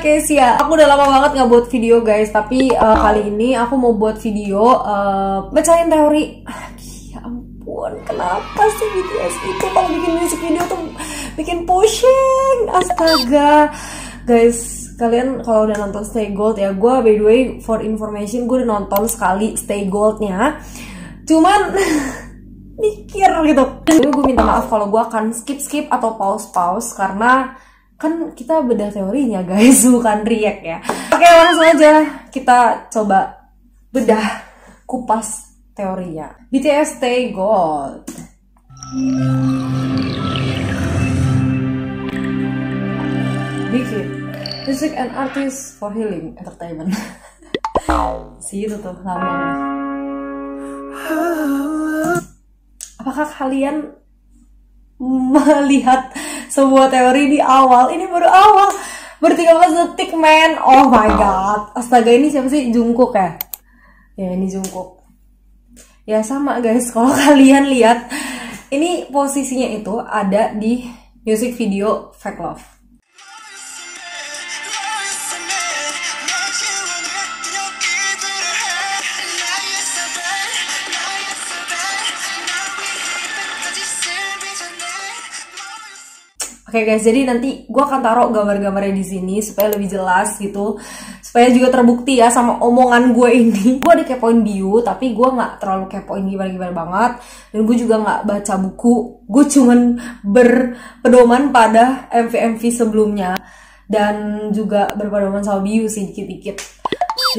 Oke, siap. Aku udah lama banget nggak buat video guys, tapi kali ini aku mau buat video bacain teori. Ya ampun, kenapa sih BTS itu kalau bikin music video tuh bikin pusing? Astaga, guys. Kalian kalau udah nonton Stay Gold ya, gue by the way for information gue udah nonton sekali Stay Goldnya. Cuman mikir gitu. Jadi gue minta maaf kalau gue akan skip atau pause karena kan kita bedah teorinya guys, bukan react ya. Oke, langsung aja kita coba bedah kupas teorinya. BTS Stay Gold. Big hit. Music and artists for healing entertainment. Si itu tuh lambang. Apakah kalian melihat sebuah teori di awal? Ini baru awal, baru 13 detik men. Oh my god. Astaga, ini siapa sih? Jungkook ya? Ya ini Jungkook. Ya sama guys, kalau kalian lihat ini posisinya itu ada di music video Fake Love. Oke guys, jadi nanti gue akan taruh gambar-gambarnya di sini supaya lebih jelas gitu, supaya juga terbukti ya sama omongan gue ini. Gue ada kepoin bio, tapi gue nggak terlalu kepoin gimana-gimana banget, dan gue juga nggak baca buku. Gue cuman berpedoman pada MV-MV sebelumnya dan juga berpedoman sama bio sih dikit-dikit.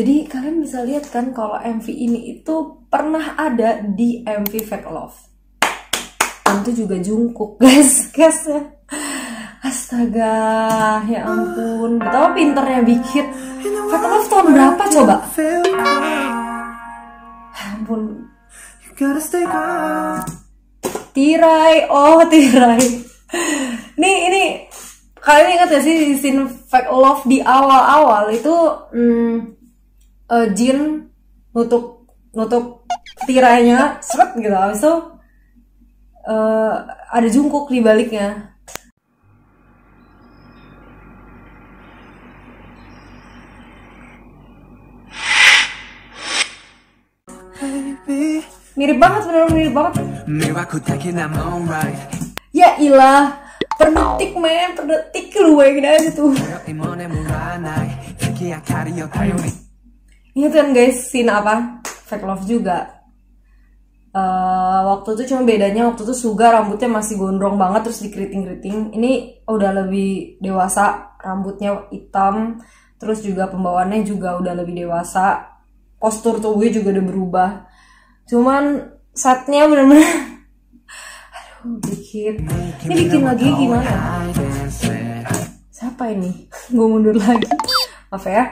Jadi kalian bisa lihat kan kalau MV ini itu pernah ada di MV Fake Love. Dan itu juga Jungkook guys ya. Astaga, ya ampun, betapa pinternya Big Hit. Fake Love tahun berapa coba? Ampun. Tirai, oh Tirai. Nih, kalian ingat gak sih di scene Fake Love di awal-awal itu Jin nutup tirainya, seret gitu, abis itu ada Jungkook di baliknya. Mirip banget, bener-bener mirip banget. Ya ilah, per detik men, per detik lu bayangin aja tuh. Ini tuh kan guys, scene apa? Fake Love juga. Waktu itu cuma bedanya waktu itu Suga rambutnya masih gondrong banget terus dikeriting-keriting. Ini udah lebih dewasa, rambutnya hitam, terus juga pembawaannya juga udah lebih dewasa. Postur tubuhnya juga udah berubah. Cuman setnya bener-bener aduh, dikit. Ini bikin lagi gimana? Siapa ini? Gue mundur lagi. Maaf ya.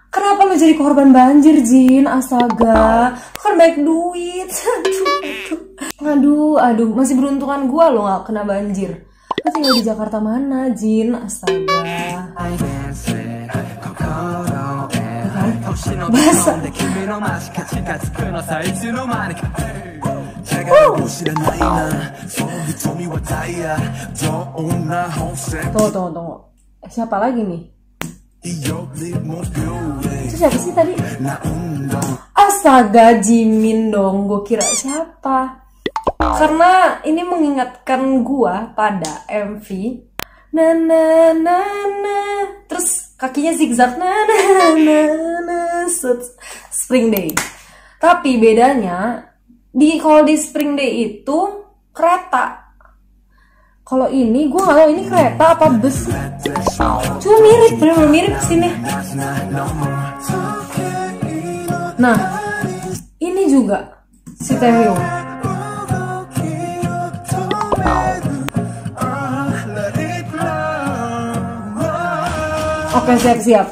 Kenapa lo jadi korban banjir, Jin? Astaga, kan baik duit. Aduh, masih beruntungan gue lo gak kena banjir. Lo tinggal di Jakarta mana, Jin? Astaga. Basah. Tunggu. Siapa lagi nih? Itu siapa sih tadi? Astaga, Jimin dong. Gue kira siapa? Karena ini mengingatkan gua pada MV na terus kakinya zigzag na Spring Day. Tapi bedanya kalau di Spring Day itu kereta. Kalau ini gue nggak tahu ini kereta apa bus. Cuma mirip, bener-bener mirip sini. Nah, ini juga si Taehyung. Oke, siap.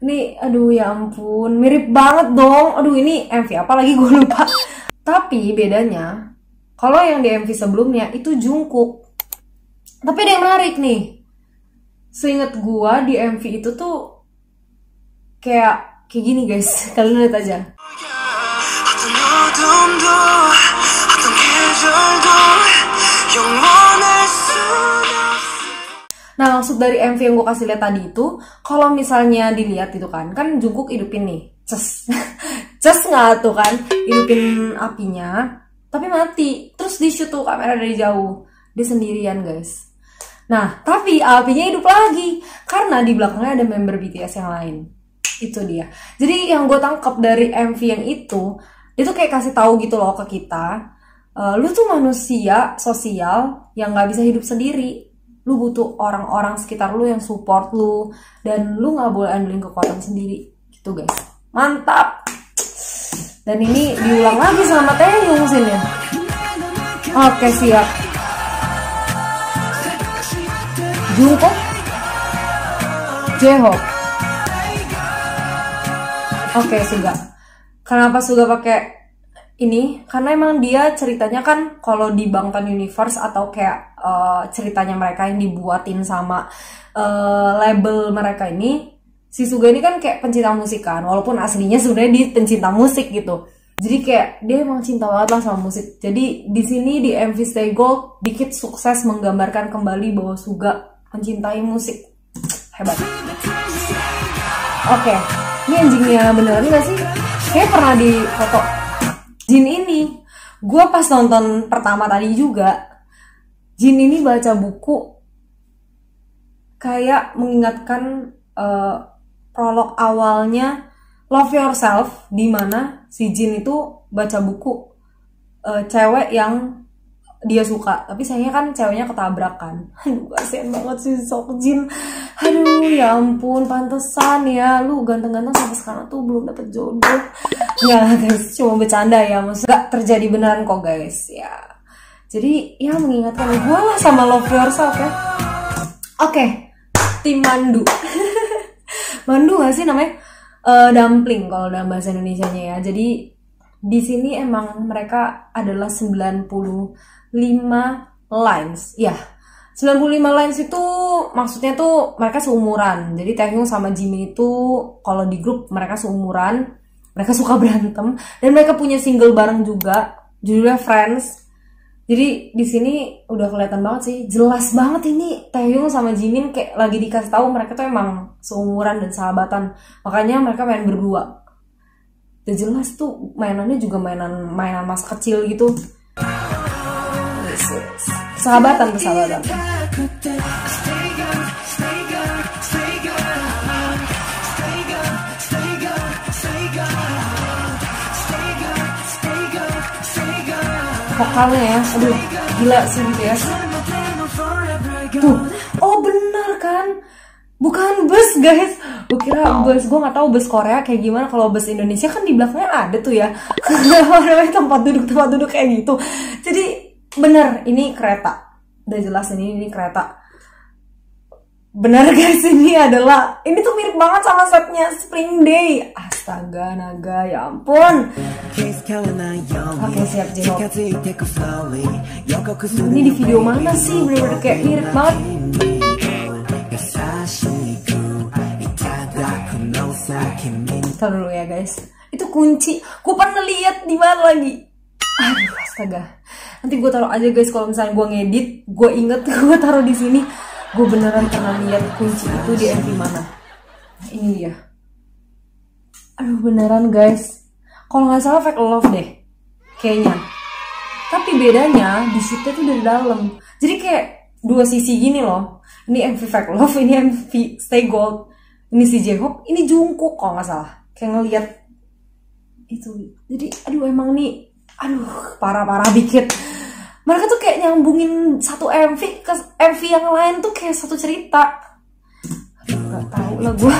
Ini, aduh ya ampun, mirip banget dong. Aduh, ini MV apa lagi gue lupa. Tapi bedanya, kalau yang di MV sebelumnya itu Jungkook. Tapi ada yang menarik nih. Seingat gue di MV itu tuh kayak gini guys. Kalian lihat aja. Nah, maksud dari MV yang gue kasih lihat tadi itu, kalau misalnya dilihat itu kan Jungkook hidupin nih, ces nggak tuh kan, hidupin apinya, tapi mati. Terus di shoot tuh kamera dari jauh, dia sendirian guys. Nah, tapi apinya hidup lagi karena di belakangnya ada member BTS yang lain. Itu dia. Jadi yang gue tangkap dari MV yang itu kayak kasih tahu gitu loh ke kita, lu tuh manusia sosial yang nggak bisa hidup sendiri. Lu butuh orang-orang sekitar lu yang support lu, dan lu nggak boleh andelin kekuatan sendiri gitu guys. Mantap. Dan ini diulang lagi sama Taehyung sini. Oke, siap. Jungkook, J-Hope. Oke, Suga. Kenapa Suga pakai ini? Karena emang dia ceritanya kan kalau di Bangtan Universe atau kayak ceritanya mereka yang dibuatin sama label mereka ini, si Suga ini kan kayak pencinta musik kan, walaupun aslinya sebenarnya dia pencinta musik gitu. Jadi kayak dia emang cinta banget lah sama musik. Jadi di sini di MV Stay Gold dikit sukses menggambarkan kembali bahwa Suga mencintai musik. Hebat. Oke, ini anjingnya beneran gak sih? Kayak pernah di foto Jin ini. Gue pas nonton pertama tadi juga, Jin ini baca buku kayak mengingatkan prolog awalnya Love Yourself, di mana si Jin itu baca buku cewek yang dia suka, tapi sayangnya kan ceweknya ketabrakan. Aduh, kasihan banget sih Seokjin. Aduh, ya ampun, pantesan ya lu ganteng-ganteng sampai sekarang tuh belum dapet jodoh. Enggak lah guys, cuma bercanda ya, maksudnya gak terjadi beneran kok guys ya. Jadi ya mengingatkan gue lah sama Love Yourself ya. Oke, tim Mandu. Mandu gak sih namanya? Dumpling kalau dalam bahasa Indonesianya ya. Jadi di sini emang mereka adalah 95 lines. Ya, 95 lines itu maksudnya tuh mereka seumuran. Jadi Taehyung sama Jimin itu kalau di grup mereka seumuran. Mereka suka berantem dan mereka punya single bareng juga, judulnya Friends. Jadi di sini udah kelihatan banget sih, jelas banget ini Taehyung sama Jimin kayak lagi dikasih tahu mereka tuh emang seumuran dan sahabatan. Makanya mereka main berdua. Udah jelas tuh mainannya juga mainan masa kecil gitu. Sahabatan. Vokalnya ya, aduh gila sih BTS. Tuh, oh benar kan, bukan bus guys. Gue kira bus, gue nggak tahu bus Korea kayak gimana. Kalau bus Indonesia kan di belakangnya ada tuh ya, tempat duduk kayak gitu. Jadi bener, ini kereta. Udah jelas ini kereta. Bener guys, ini tuh mirip banget sama setnya Spring Day. Astaga, naga, ya ampun. Oke, siap J-Hope. Ini di video mana sih? Bener-bener kayak mirip banget. Ntar dulu ya guys. Itu kunci. Gue pernah lihat di mana lagi. Aduh, astaga. Nanti gue taruh aja guys, kalau misalnya gue ngedit, gue inget gue taruh di sini. Gue beneran pernah lihat kunci itu di MV mana. Nah, ini dia. Aduh, beneran guys. Kalau nggak salah Fake Love deh, kayaknya. Tapi bedanya di shootnya tuh dari dalam. Jadi kayak dua sisi gini loh. Ini MV Fake Love, ini MV Stay Gold. Ini si J-Hope, ini Jungkook kalau nggak salah. Kayak ngeliat itu. Jadi aduh emang nih, aduh parah dikit. Mereka tuh kayak nyambungin satu MV ke MV yang lain tuh kayak satu cerita. Aduh, gak tau lah gue.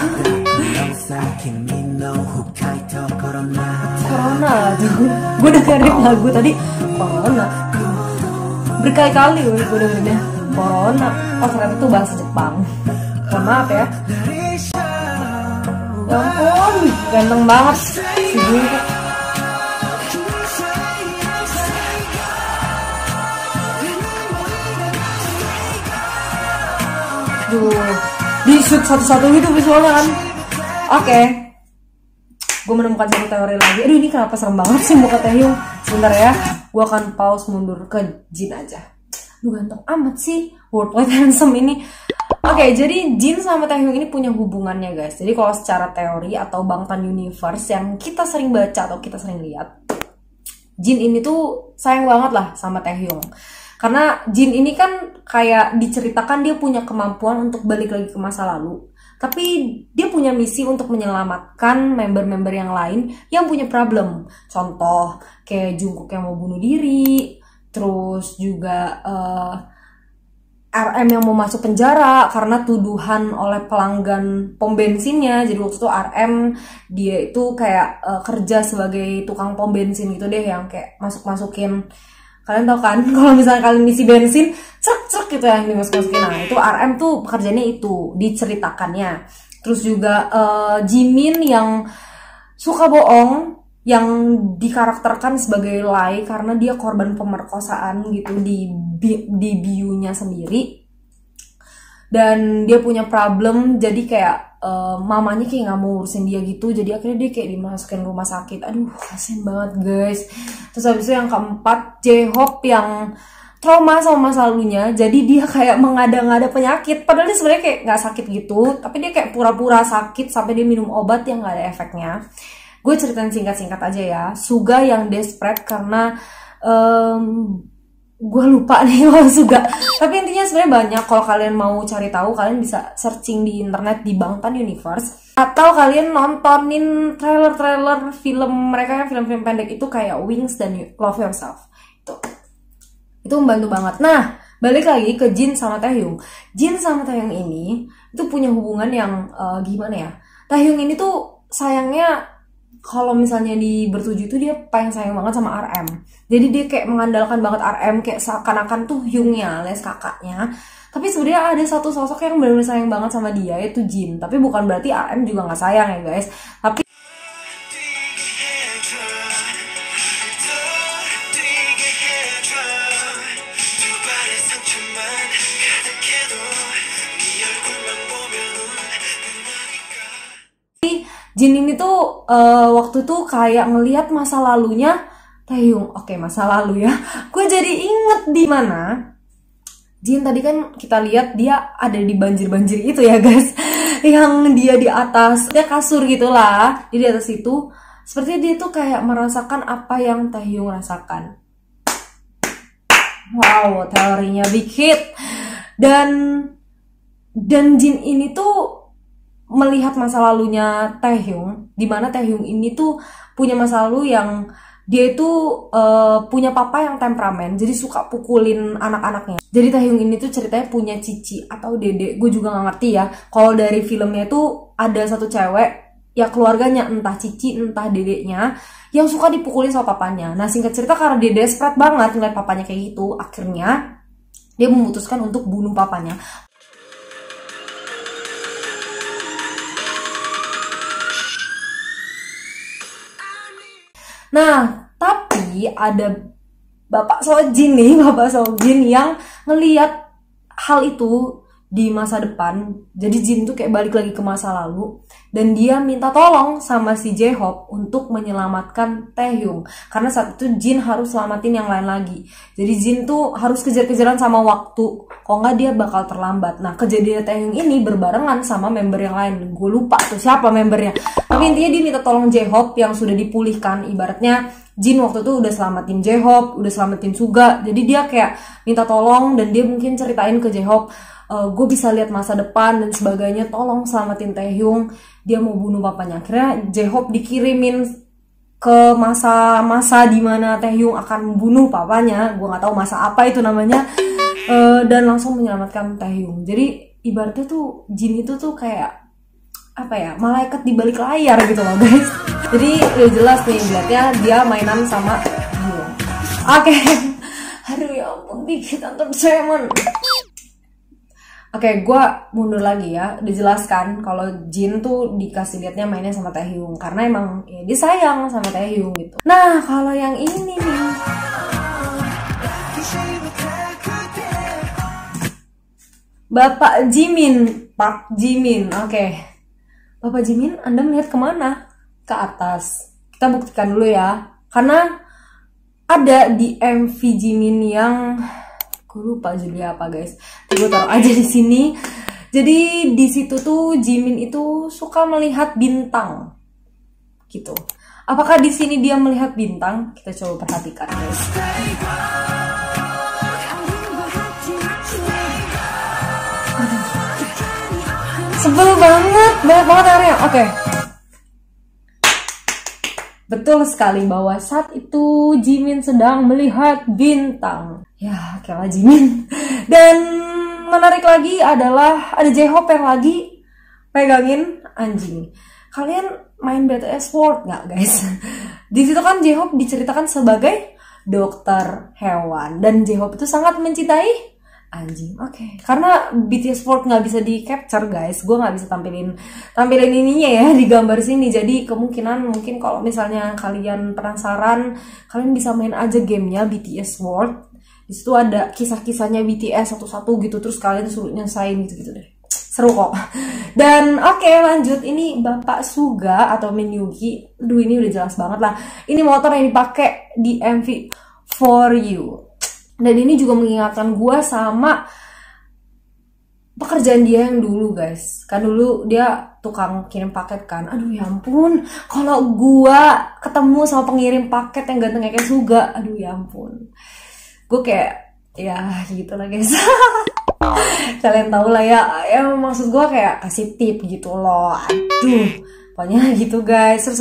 Corona lagi. Gue dengerin lagu tadi Corona. Berkali-kali gue dengerinnya Corona. Oh ternyata itu bahasa Jepang. Mohon maaf ya. Ya ampun, ganteng banget si Jungkook. Di shoot satu-satu gitu visualnya kan. Oke. gue menemukan satu teori lagi. Aduh, ini kenapa serem banget sih muka Taehyung. Sebentar ya, gue akan pause mundur ke Jin aja. Duh, ganteng amat sih Worldwide Handsome ini. Oke, jadi Jin sama Taehyung ini punya hubungannya guys. Jadi kalau secara teori atau Bangtan Universe yang kita sering baca atau kita sering lihat, Jin ini tuh sayang banget lah sama Taehyung. Karena Jin ini kan kayak diceritakan dia punya kemampuan untuk balik lagi ke masa lalu. Tapi dia punya misi untuk menyelamatkan member-member yang lain yang punya problem. Contoh kayak Jungkook yang mau bunuh diri, terus juga RM yang mau masuk penjara karena tuduhan oleh pelanggan pom bensinnya. Jadi waktu itu RM dia itu kayak kerja sebagai tukang pom bensin gitu deh, yang kayak masuk-masukin, kalian tau kan kalau misalnya kalian ngisi bensin cek gitu yang dimasukin. Nah itu RM tuh pekerjaannya itu diceritakannya. Terus juga Jimin yang suka bohong, yang dikarakterkan sebagai Lai karena dia korban pemerkosaan gitu di bio-nya sendiri, dan dia punya problem. Jadi kayak mamanya kayak nggak mau urusin dia gitu, jadi akhirnya dia kayak dimasukin rumah sakit. Aduh, kasian banget guys. Terus habis itu yang keempat, J-Hope yang trauma sama masa lalunya, jadi dia kayak mengada-ngada penyakit padahal dia sebenarnya kayak nggak sakit gitu, tapi dia kayak pura-pura sakit sampai dia minum obat yang nggak ada efeknya. Gue ceritain singkat-singkat aja ya. Suga yang desperate karena gue lupa nih kalau Suga. Tapi intinya sebenarnya banyak. Kalau kalian mau cari tahu, kalian bisa searching di internet di Bangtan Universe, atau kalian nontonin trailer-trailer film mereka yang film-film pendek itu kayak Wings dan Love Yourself. Itu membantu banget. Nah, balik lagi ke Jin sama Taehyung. Jin sama Taehyung ini itu punya hubungan yang gimana ya? Taehyung ini tuh sayangnya, kalau misalnya di bertujuh itu dia paling sayang banget sama RM. Jadi dia kayak mengandalkan banget RM, kayak seakan-akan tuh Hyungnya alias kakaknya. Tapi sebenarnya ada satu sosok yang benar-benar sayang banget sama dia, yaitu Jin. Tapi bukan berarti RM juga nggak sayang ya guys. Tapi Jin ini tuh waktu itu kayak ngelihat masa lalunya Taehyung. Oke, masa lalu ya. Gue jadi inget di mana Jin tadi kan kita lihat dia ada di banjir-banjir itu ya guys. Yang dia di atas, dia kasur gitulah. Di atas itu sepertinya dia tuh kayak merasakan apa yang Taehyung rasakan. Wow, teorinya big hit. Dan Jin ini tuh melihat masa lalunya Taehyung, dimana Taehyung ini tuh punya masa lalu yang dia itu punya papa yang temperamen, jadi suka pukulin anak-anaknya. Jadi Taehyung ini tuh ceritanya punya cici atau dede, gue juga gak ngerti ya. Kalau dari filmnya tuh ada satu cewek, ya keluarganya, entah cici entah dedeknya, yang suka dipukulin sama papanya. Nah singkat cerita, karena dia desperate banget ngeliat papanya kayak gitu, akhirnya dia memutuskan untuk bunuh papanya. Nah, tapi ada Bapak Sojin nih, Bapak Sojin yang ngeliat hal itu di masa depan. Jadi Jin tuh kayak balik lagi ke masa lalu, dan dia minta tolong sama si J-Hope untuk menyelamatkan Taehyung. Karena saat itu Jin harus selamatin yang lain lagi. Jadi Jin tuh harus kejar-kejaran sama waktu, kalau nggak dia bakal terlambat. Nah, kejadian Taehyung ini berbarengan sama member yang lain. Gue lupa tuh siapa membernya. Tapi intinya dia minta tolong J-Hope yang sudah dipulihkan. Ibaratnya Jin waktu itu udah selamatin J-Hope, udah selamatin Suga. Jadi dia kayak minta tolong, dan dia mungkin ceritain ke J-Hope, gue bisa lihat masa depan dan sebagainya, tolong selamatin Taehyung, dia mau bunuh papanya. Akhirnya J-Hope dikirimin ke masa-masa dimana Taehyung akan membunuh papanya. Gue nggak tahu masa apa itu namanya, dan langsung menyelamatkan Taehyung. Jadi ibaratnya tuh Jin itu tuh kayak apa ya, malaikat di balik layar gitu loh guys. Jadi udah jelas nih lihatnya dia mainan sama Taehyung. Oke. Aduh ya ampun, dikit entertainment. Oke, gue mundur lagi ya. Dijelaskan kalau Jin tuh dikasih liatnya mainnya sama Taehyung karena emang ya, dia sayang sama Taehyung gitu. Nah, kalau yang ini nih, Bapak Jimin, Pak Jimin. Oke, Bapak Jimin, Anda melihat kemana? ke atas. Kita buktikan dulu ya. Karena ada di MV Jimin yang gue lupa judulnya apa guys. Gue taruh aja di sini. Jadi di situ tuh Jimin itu suka melihat bintang. Gitu. Apakah di sini dia melihat bintang? Kita coba perhatikan guys. Sebel banget, banyak banget airnya. Oke. Betul sekali bahwa saat itu Jimin sedang melihat bintang. Ya, kalah Jimin. Dan menarik lagi adalah ada J-Hope yang lagi pegangin anjing. Kalian main BTS World nggak guys? Di situ kan J-Hope diceritakan sebagai dokter hewan dan J-Hope itu sangat mencintai anjing. Oke. Karena BTS World nggak bisa di capture guys, gue nggak bisa tampilin ininya ya di gambar sini. Jadi kemungkinan mungkin kalau misalnya kalian penasaran, kalian bisa main aja gamenya BTS World. Di situ ada kisah-kisahnya BTS satu-satu gitu, terus kalian suruh nyelesain gitu deh. Seru kok. Dan oke, lanjut. Ini Bapak Suga atau Min Yuki. Duh, ini udah jelas banget lah. Ini motor yang dipakai di MV For You. Dan ini juga mengingatkan gue sama pekerjaan dia yang dulu guys. Kan dulu dia tukang kirim paket kan. Aduh ya ampun, kalau gue ketemu sama pengirim paket yang ganteng kayak Suga, aduh ya ampun, gue kayak ya gitu lah guys. Kalian tau lah ya, maksud gue kayak kasih tip gitu loh. Aduh, pokoknya gitu guys. Terus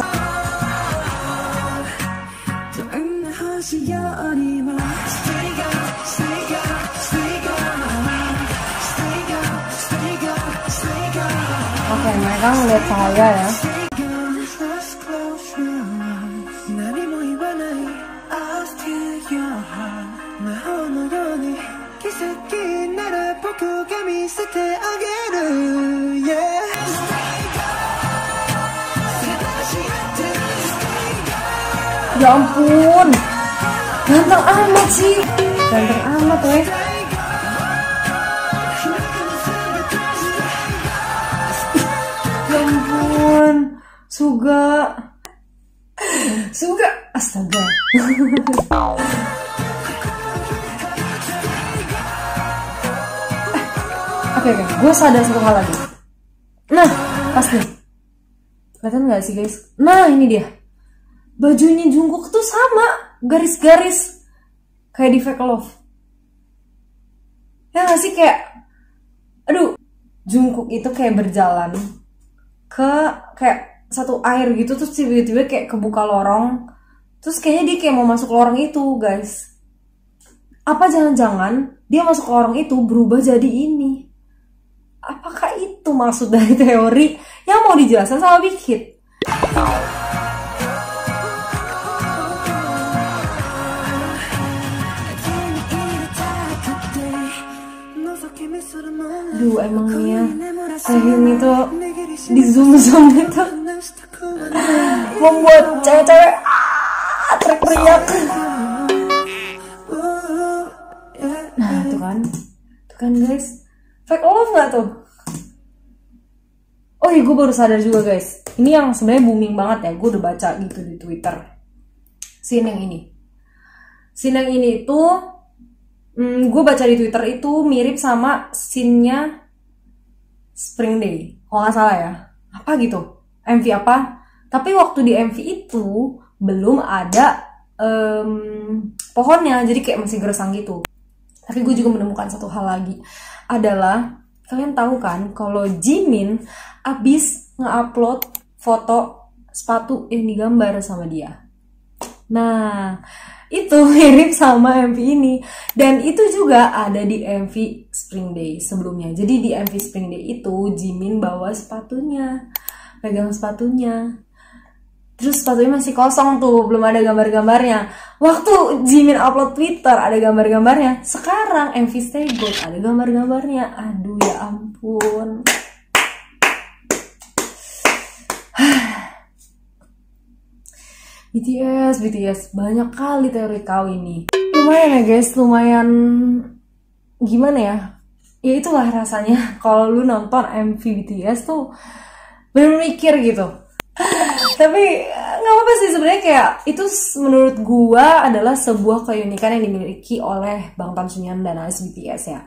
oke, mereka ngeliat saya ya. Ya ampun, ganteng amat sih, ganteng amat weh. Ya ampun, Suga, astaga. Oke, gue sadar satu hal lagi. Nah, pas nih, kelihatan nggak sih guys? Nah ini dia, bajunya Jungkook tuh sama, garis-garis kayak di Fake Love. Ya nggak sih, kayak, aduh, Jungkook itu kayak berjalan ke kayak satu air gitu, terus tiba-tiba kayak kebuka lorong, terus kayaknya dia kayak mau masuk lorong itu guys. Apa jangan-jangan dia masuk ke lorong itu berubah jadi ini? Apakah itu maksud dari teori yang mau dijelaskan sama Big Hit? Duh, emangnya Taehyung itu di zoom itu membuat cewek-cewek teriak-teriak. Nah, tuh kan guys, Fake Love nggak tuh? Oh iya, gue baru sadar juga guys, ini yang sebenarnya booming banget ya, gue udah baca gitu di Twitter. Scene yang ini tuh gue baca di Twitter itu mirip sama scene-nya Spring Day, kalau nggak salah ya, apa gitu, MV apa. Tapi waktu di MV itu belum ada pohonnya, jadi kayak masih gersang gitu. Tapi gue juga menemukan satu hal lagi, adalah kalian tahu kan kalau Jimin abis nge-upload foto sepatu yang digambar sama dia. Nah, itu mirip sama MV ini. Dan itu juga ada di MV Spring Day sebelumnya. Jadi di MV Spring Day itu Jimin bawa sepatunya, pegang sepatunya. Terus sepatunya masih kosong tuh, belum ada gambar-gambarnya. Waktu Jimin upload Twitter ada gambar-gambarnya. Sekarang MV Stay Gold ada gambar-gambarnya. Aduh ya ampun. BTS banyak kali teori kau ini. Lumayan ya guys, lumayan gimana ya? Ya itulah rasanya kalau lu nonton MV BTS tuh bener mikir gitu. Tapi nggak apa-apa sih sebenarnya, kayak itu menurut gua adalah sebuah keunikan yang dimiliki oleh Bang Tan Sunyan dan Alice BTS ya.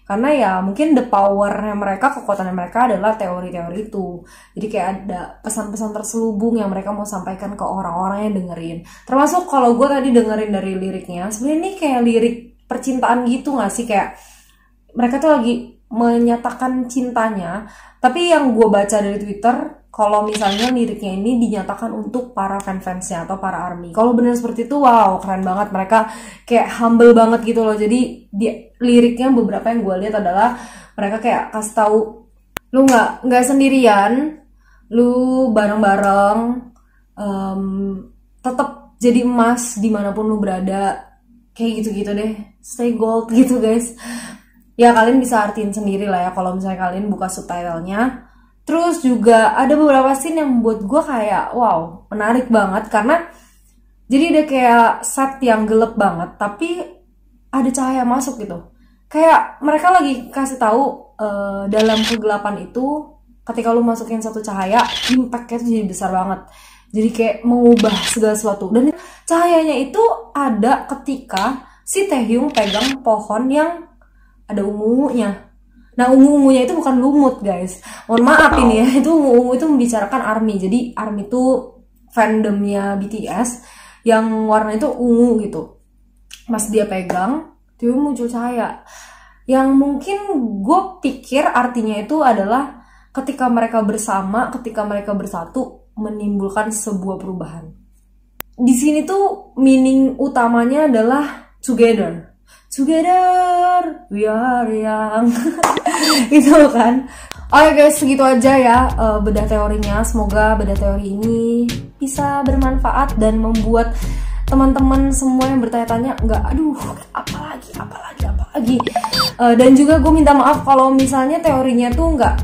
Karena ya mungkin the powernya mereka, kekuatannya mereka adalah teori-teori itu. Jadi kayak ada pesan-pesan terselubung yang mereka mau sampaikan ke orang-orang yang dengerin. Termasuk kalau gue tadi dengerin dari liriknya, sebenarnya ini kayak lirik percintaan gitu gak sih? Kayak mereka tuh lagi menyatakan cintanya. Tapi yang gue baca dari Twitter, kalau misalnya liriknya ini dinyatakan untuk para fans-fansnya atau para ARMY. Kalau benar seperti itu, wow, keren banget. Mereka kayak humble banget gitu loh. Jadi liriknya beberapa yang gue lihat adalah mereka kayak kasih tahu, lu nggak sendirian, lu bareng-bareng, tetap jadi emas dimanapun lu berada. Kayak gitu-gitu deh, stay gold gitu guys. Ya kalian bisa artiin sendiri lah ya kalau misalnya kalian buka subtitlenya. Terus juga ada beberapa scene yang buat gue kayak wow, menarik banget karena jadi ada kayak set yang gelap banget tapi ada cahaya masuk gitu. Kayak mereka lagi kasih tahu dalam kegelapan itu ketika lu masukin satu cahaya, impact-nya tuh jadi besar banget. Jadi kayak mengubah segala sesuatu. Dan cahayanya itu ada ketika si Taehyung pegang pohon yang ada ungu-ungunya. Nah, ungu-ungunya itu bukan lumut, guys. Mohon maaf ini ya, itu ungu-ungu itu membicarakan ARMY. Jadi ARMY itu fandomnya BTS yang warna itu ungu gitu. Pas dia pegang, dia muncul cahaya. Yang mungkin gue pikir artinya itu adalah ketika mereka bersama, ketika mereka bersatu, menimbulkan sebuah perubahan. Di sini tuh meaning utamanya adalah together. Together we are young. Gitu kan. Oke guys, segitu aja ya bedah teorinya. Semoga bedah teori ini bisa bermanfaat dan membuat teman-teman semua yang bertanya-tanya nggak aduh apalagi. Dan juga gue minta maaf kalau misalnya teorinya tuh nggak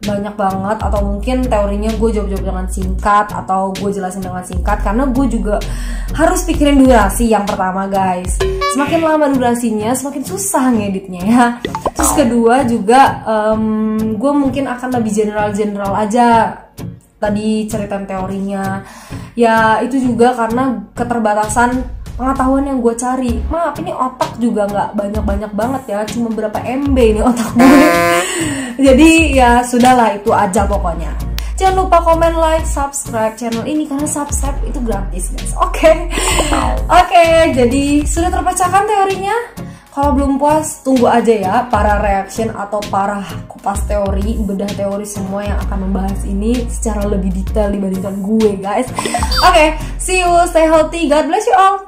banyak banget, atau mungkin teorinya gue jawab-jawab dengan singkat atau gue jelasin dengan singkat, karena gue juga harus pikirin durasi yang pertama guys. Semakin lama durasinya semakin susah ngeditnya ya. Terus kedua juga gue mungkin akan lebih general aja tadi ceritain teorinya ya. Itu juga karena keterbatasan pengetahuan yang gue cari. Maaf, ini otak juga nggak banyak banget ya, cuma berapa MB ini otak gue. Jadi ya sudahlah, itu aja pokoknya. Jangan lupa komen, like, subscribe channel ini karena subscribe itu gratis guys. Oke, jadi sudah terpecahkan teorinya. Kalau belum puas, tunggu aja ya para reaction atau para kupas teori, bedah teori semua yang akan membahas ini secara lebih detail dibandingkan gue guys. Oke, see you, stay healthy, God bless you all.